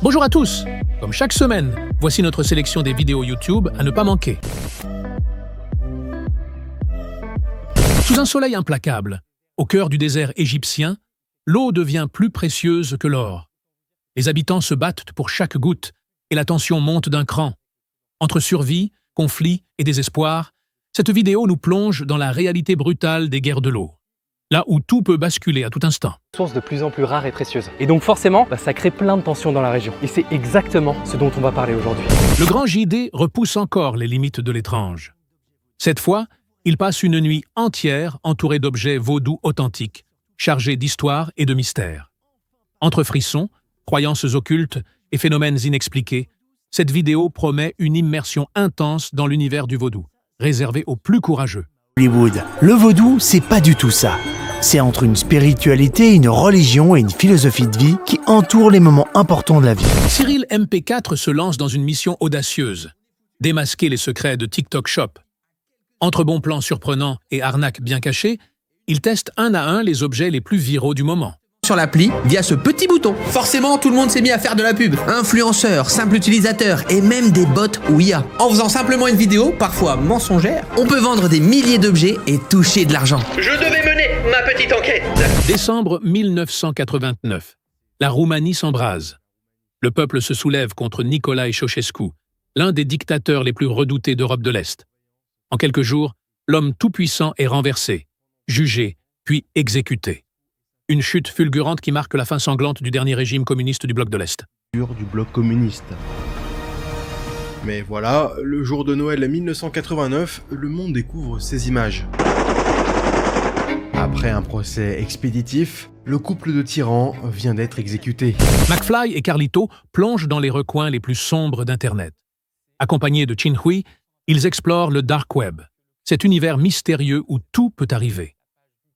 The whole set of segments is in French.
Bonjour à tous! Comme chaque semaine, voici notre sélection des vidéos YouTube à ne pas manquer. Sous un soleil implacable, au cœur du désert égyptien, l'eau devient plus précieuse que l'or. Les habitants se battent pour chaque goutte et la tension monte d'un cran. Entre survie, conflit et désespoir, cette vidéo nous plonge dans la réalité brutale des guerres de l'eau. Là où tout peut basculer à tout instant. Source de plus en plus rare et précieuse. Et donc forcément, ça crée plein de tensions dans la région. Et c'est exactement ce dont on va parler aujourd'hui. Le grand JD repousse encore les limites de l'étrange. Cette fois, il passe une nuit entière entouré d'objets vaudous authentiques, chargés d'histoire et de mystère. Entre frissons, croyances occultes et phénomènes inexpliqués, cette vidéo promet une immersion intense dans l'univers du vaudou, réservé aux plus courageux. Hollywood. Le vaudou, c'est pas du tout ça. C'est entre une spiritualité, une religion et une philosophie de vie qui entoure les moments importants de la vie. Cyril MP4 se lance dans une mission audacieuse, démasquer les secrets de TikTok Shop. Entre bons plans surprenants et arnaques bien cachées, il teste un à un les objets les plus viraux du moment. Sur l'appli via ce petit bouton. Forcément, tout le monde s'est mis à faire de la pub. Influenceurs, simples utilisateurs et même des bots ou IA. En faisant simplement une vidéo, parfois mensongère, on peut vendre des milliers d'objets et toucher de l'argent. Je devais mener ma petite enquête. Décembre 1989. La Roumanie s'embrase. Le peuple se soulève contre Nicolae Ceausescu, l'un des dictateurs les plus redoutés d'Europe de l'Est. En quelques jours, l'homme tout-puissant est renversé, jugé, puis exécuté. Une chute fulgurante qui marque la fin sanglante du dernier régime communiste du bloc de l'Est. Du bloc communiste. Mais voilà, le jour de Noël 1989, le monde découvre ces images. Après un procès expéditif, le couple de tyrans vient d'être exécuté. McFly et Carlito plongent dans les recoins les plus sombres d'Internet. Accompagnés de Chin Hui, ils explorent le Dark Web, cet univers mystérieux où tout peut arriver.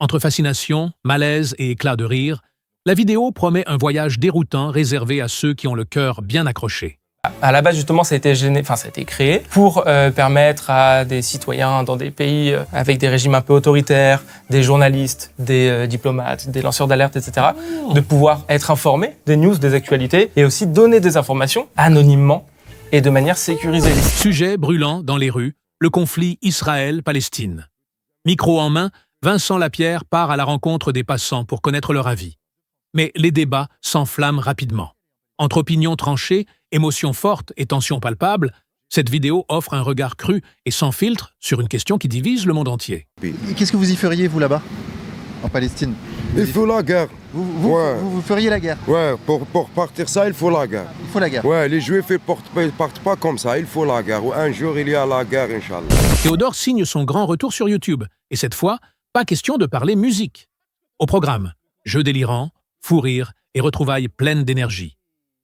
Entre fascination, malaise et éclat de rire, la vidéo promet un voyage déroutant réservé à ceux qui ont le cœur bien accroché. À la base, justement, ça a été créé pour permettre à des citoyens dans des pays avec des régimes un peu autoritaires, des journalistes, des diplomates, des lanceurs d'alerte, etc., de pouvoir être informés des news, des actualités, et aussi donner des informations anonymement et de manière sécurisée. Sujet brûlant dans les rues, le conflit Israël-Palestine. Micro en main, Vincent Lapierre part à la rencontre des passants pour connaître leur avis. Mais les débats s'enflamment rapidement. Entre opinions tranchées, émotions fortes et tensions palpables, cette vidéo offre un regard cru et sans filtre sur une question qui divise le monde entier. Qu'est-ce que vous y feriez, vous, là-bas, en Palestine? Il faut la guerre. Vous feriez la guerre? Ouais, pour partir ça, il faut la guerre. Il faut la guerre. Ouais, les Juifs ils partent pas comme ça, il faut la guerre. Un jour, il y a la guerre, Inch'Allah. Théodore signe son grand retour sur YouTube, et cette fois, pas question de parler musique. Au programme, jeux délirants, fou rire et retrouvailles pleines d'énergie.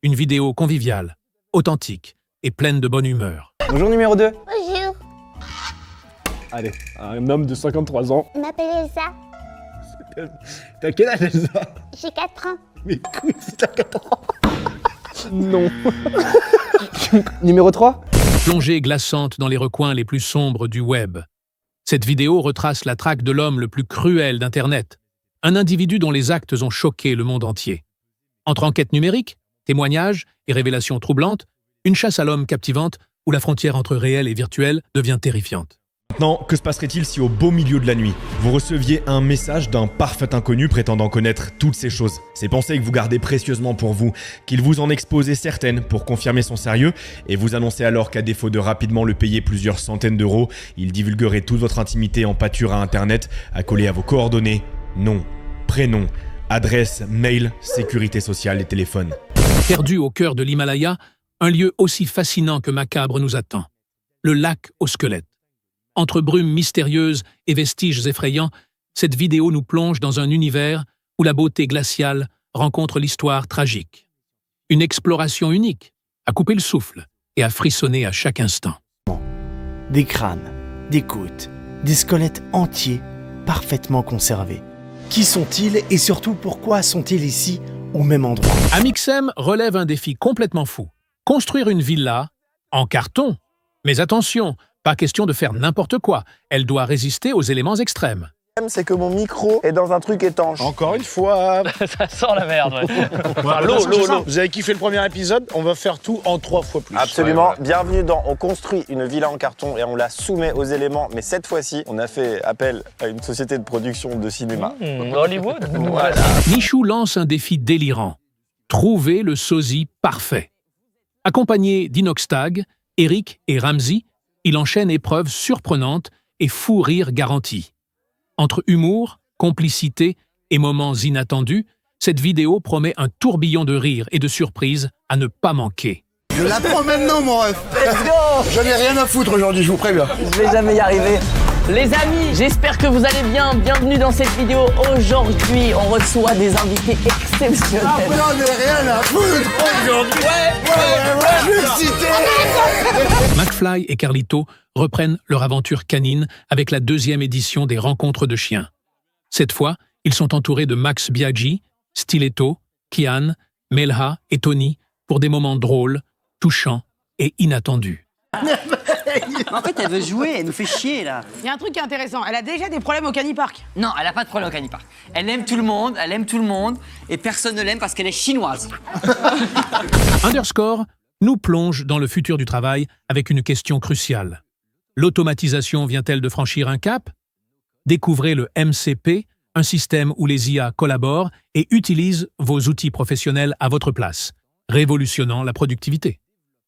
Une vidéo conviviale, authentique et pleine de bonne humeur. Bonjour numéro 2. Bonjour, Allez, un homme de 53 ans. je m'appelle Elsa, T'as quel âge Elsa? j'ai 4 ans. Mais écoute, si t'as 4 ans. Non. Numéro 3. Plongée glaçante dans les recoins les plus sombres du web. Cette vidéo retrace la traque de l'homme le plus cruel d'Internet, un individu dont les actes ont choqué le monde entier. Entre enquêtes numériques, témoignages et révélations troublantes, une chasse à l'homme captivante où la frontière entre réel et virtuel devient terrifiante. Maintenant, que se passerait-il si au beau milieu de la nuit, vous receviez un message d'un parfait inconnu prétendant connaître toutes ces choses? Ces pensées que vous gardez précieusement pour vous, qu'il vous en exposait certaines pour confirmer son sérieux, et vous annoncez alors qu'à défaut de rapidement le payer plusieurs centaines d'euros, il divulguerait toute votre intimité en pâture à Internet, accolée à vos coordonnées, nom, prénom, adresse, mail, sécurité sociale et téléphone. Perdu au cœur de l'Himalaya, un lieu aussi fascinant que macabre nous attend. Le lac aux squelettes. Entre brumes mystérieuses et vestiges effrayants, cette vidéo nous plonge dans un univers où la beauté glaciale rencontre l'histoire tragique. Une exploration unique, à couper le souffle et à frissonner à chaque instant. Des crânes, des côtes, des squelettes entiers, parfaitement conservés. Qui sont-ils et surtout pourquoi sont-ils ici, au même endroit? Amixem relève un défi complètement fou. Construire une villa en carton. Mais attention, pas question de faire n'importe quoi, elle doit résister aux éléments extrêmes. C'est que mon micro est dans un truc étanche. Encore une fois. Ça sent la merde, ouais. L'eau. Vous avez kiffé le premier épisode, on va faire tout en 3 fois plus. Absolument. Ouais, voilà. Bienvenue dans On construit une villa en carton et on la soumet aux éléments. Mais cette fois-ci, on a fait appel à une société de production de cinéma. Hollywood. Voilà. Michou lance un défi délirant. Trouver le sosie parfait. Accompagné d'Inoxtag, Eric et Ramsey, il enchaîne épreuves surprenantes et fou rire garanti. Entre humour, complicité et moments inattendus, cette vidéo promet un tourbillon de rire et de surprises à ne pas manquer. Je la prends maintenant, mon ref. Let's go. J'en ai rien à foutre aujourd'hui, je vous préviens. Je vais jamais y arriver. Les amis, j'espère que vous allez bien. Bienvenue dans cette vidéo. Aujourd'hui, on reçoit des invités exceptionnels. Après, on n'a rien à foutre aujourd'hui. Je vais citer. McFly et Carlito reprennent leur aventure canine avec la 2e édition des Rencontres de chiens. Cette fois, ils sont entourés de Max Biaggi, Stiletto, Kian, Melha et Tony pour des moments drôles, touchants et inattendus. En fait, elle veut jouer, elle nous fait chier, là. Il y a un truc qui est intéressant, elle a déjà des problèmes au Canipark. Non, elle a pas de problème au Canipark. Elle aime tout le monde, et personne ne l'aime parce qu'elle est chinoise. Underscore nous plonge dans le futur du travail avec une question cruciale. L'automatisation vient-elle de franchir un cap? Découvrez le MCP, un système où les IA collaborent et utilisent vos outils professionnels à votre place, révolutionnant la productivité.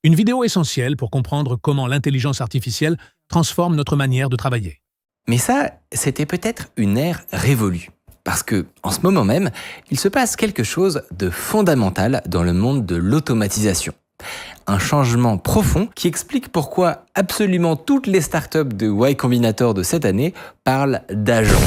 Une vidéo essentielle pour comprendre comment l'intelligence artificielle transforme notre manière de travailler. Mais ça, c'était peut-être une ère révolue. Parce que, en ce moment même, il se passe quelque chose de fondamental dans le monde de l'automatisation. Un changement profond qui explique pourquoi absolument toutes les startups de Y Combinator de cette année parlent d'agents.